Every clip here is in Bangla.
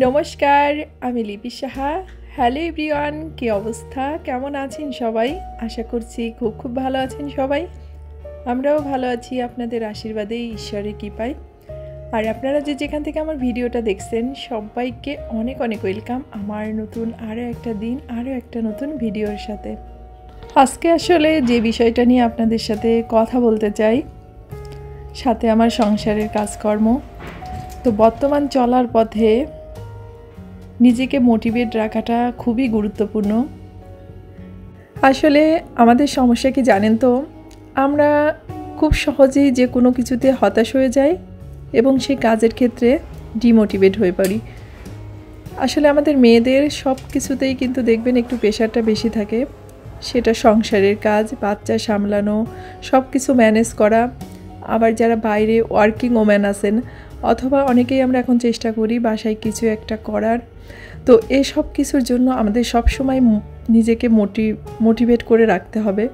নমস্কার, আমি লিপি সাহা। হ্যালো এভরিওয়ান, কী অবস্থা, কেমন আছেন সবাই? আশা করছি খুব ভালো আছেন সবাই। আমরাও ভালো আছি আপনাদের আশীর্বাদে, ঈশ্বরের কৃপায়। আর আপনারা যেখান থেকে আমার ভিডিওটা দেখছেন সবাইকে অনেক ওয়েলকাম আমার নতুন আরও একটা দিন, আরও একটা নতুন ভিডিওর সাথে। আজকে আসলে যে বিষয়টা নিয়ে আপনাদের সাথে কথা বলতে চাই, সাথে আমার সংসারের কাজকর্ম। তো বর্তমান চলার পথে নিজেকে মোটিভেট রাখাটা খুবই গুরুত্বপূর্ণ। আসলে আমাদের সমস্যা কি জানেন তো, আমরা খুব সহজেই যে কোনো কিছুতে হতাশ হয়ে যাই এবং সেই কাজের ক্ষেত্রে ডিমোটিভেট হয়ে পড়ি। আসলে আমাদের মেয়েদের সব কিছুতেই কিন্তু দেখবেন একটু প্রেশারটা বেশি থাকে। সেটা সংসারের কাজ, বাচ্চা সামলানো, সব কিছু ম্যানেজ করা। আবার যারা বাইরে ওয়ার্কিং ওম্যান আছেন, অথবা অনেকেই আমরা এখন চেষ্টা করি বাসায় কিছু একটা করার। তো এই সব কিছুর জন্য আমাদের সব সময় নিজেকে মোটিভেট করে রাখতে হবে।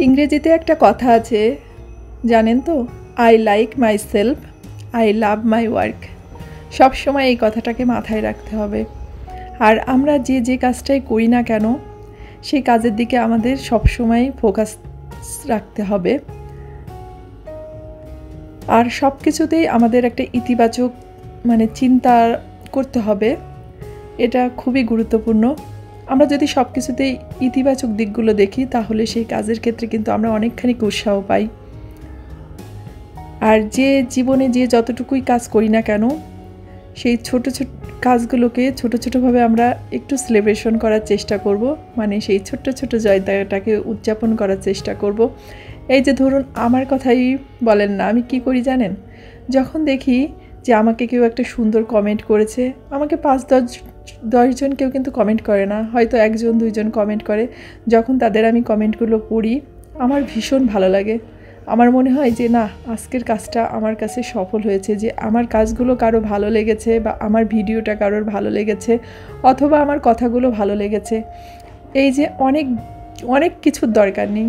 ইংরেজিতে একটা কথা আছে জানেন তো, I like my self, I love my work. সব সময় এই কথাটাকে মাথায় রাখতে হবে। আর আমরা যে কাজটাই করি না কেন, সেই কাজের দিকে আমাদের সব সময় ফোকাস রাখতে হবে। আর সব কিছুতেই আমাদের একটা ইতিবাচক চিন্তা করতে হবে। এটা খুবই গুরুত্বপূর্ণ। আমরা যদি সব কিছুতেই ইতিবাচক দিকগুলো দেখি, তাহলে সেই কাজের ক্ষেত্রে কিন্তু আমরা অনেকখানি উৎসাহ পাই। আর জীবনে যতটুকুই কাজ করি না কেন, সেই ছোট কাজগুলোকে ছোটোভাবে আমরা একটু সেলিব্রেশন করার চেষ্টা করব। সেই ছোট জয়টাকে উদযাপন করার চেষ্টা করব। এই যে ধরুন, আমার কথাই বলেন না, আমি কি করি জানেন? যখন দেখি যে আমাকে কেউ একটা সুন্দর কমেন্ট করেছে, আমাকে 5-10 জন কেউ কিন্তু কমেন্ট করে না, হয়তো 1-2 জন কমেন্ট করে। যখন তাদের আমি কমেন্টগুলো পড়ি, আমার ভীষণ ভালো লাগে। আমার মনে হয় যে না, আজকের কাজটা আমার কাছে সফল হয়েছে, যে আমার কাজগুলো কারো ভালো লেগেছে, বা আমার ভিডিওটা কারোর ভালো লেগেছে, অথবা আমার কথাগুলো ভালো লেগেছে। এই যে অনেক কিছুর দরকার নেই।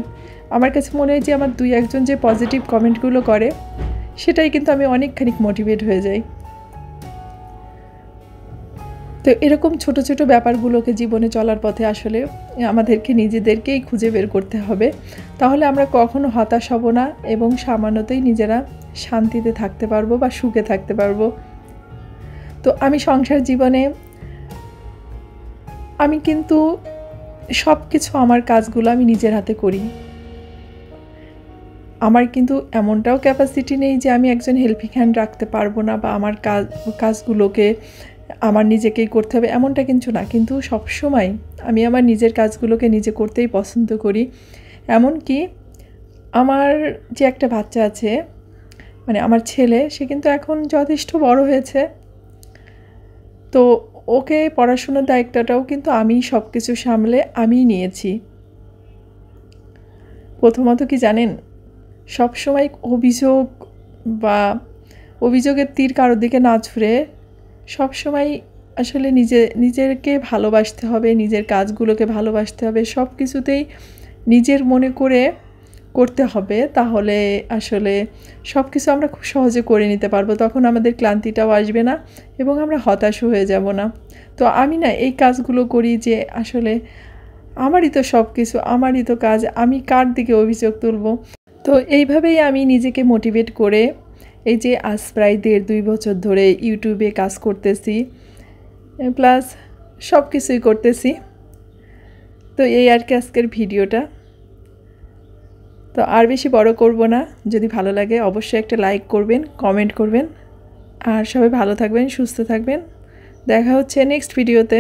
আমার কাছে মনে হয় যে আমার 2-1 জন যে পজিটিভ কমেন্টগুলো করে, সেটাই কিন্তু আমি অনেকখানি মোটিভেট হয়ে যাই। তো এরকম ছোট ব্যাপারগুলোকে জীবনে চলার পথে আসলে আমাদেরকে নিজেদেরকেই খুঁজে বের করতে হবে। তাহলে আমরা কখনো হতাশ হব না এবং সামান্যতেই নিজেরা শান্তিতে থাকতে পারবো বা সুখে থাকতে পারবো। তো আমি সংসার জীবনে আমি কিন্তু সব কিছু, আমার কাজগুলো আমি নিজের হাতে করি। আমার কিন্তু এমনটাও ক্যাপাসিটি নেই যে আমি একজন হেল্পিং হ্যান্ড রাখতে পারবো না, বা আমার কাজগুলোকে আমার নিজেকেই করতে হবে, এমনটা কিছু না। কিন্তু সবসময় আমি আমার নিজের কাজগুলোকে নিজে করতেই পছন্দ করি। এমনকি আমার যে একটা বাচ্চা আছে, আমার ছেলে, সে কিন্তু এখন যথেষ্ট বড় হয়েছে। তো ওকে পড়াশোনার দায়িত্বটাও কিন্তু আমি সব কিছু সামলে আমি নিয়েছি। প্রথমত কি জানেন, সবসময় অভিযোগের তীর কারোর দিকে না ছুঁড়ে সবসময় আসলে নিজেকে ভালোবাসতে হবে, নিজের কাজগুলোকে ভালোবাসতে হবে, সব কিছুতেই নিজের মনে করে করতে হবে। তাহলে আসলে সব কিছু আমরা খুব সহজে করে নিতে পারবো। তখন আমাদের ক্লান্তিটাও আসবে না এবং আমরা হতাশও হয়ে যাব না। তো আমি না এই কাজগুলো করি যে আসলে আমারই তো সব কিছু, আমারই তো কাজ, আমি কার দিকে অভিযোগ তুলব? তো এইভাবেই আমি নিজেকে মোটিভেট করে এই যে আজ প্রায় 1.5-2 বছর ধরে ইউটিউবে কাজ করতেছি, প্লাস সব কিছুই করতেছি। তো এই আর কি আজকের ভিডিওটা। তো আর বেশি বড় করব না। যদি ভালো লাগে অবশ্যই একটা লাইক করবেন, কমেন্ট করবেন। আর সবাই ভালো থাকবেন, সুস্থ থাকবেন। দেখা হচ্ছে নেক্সট ভিডিওতে।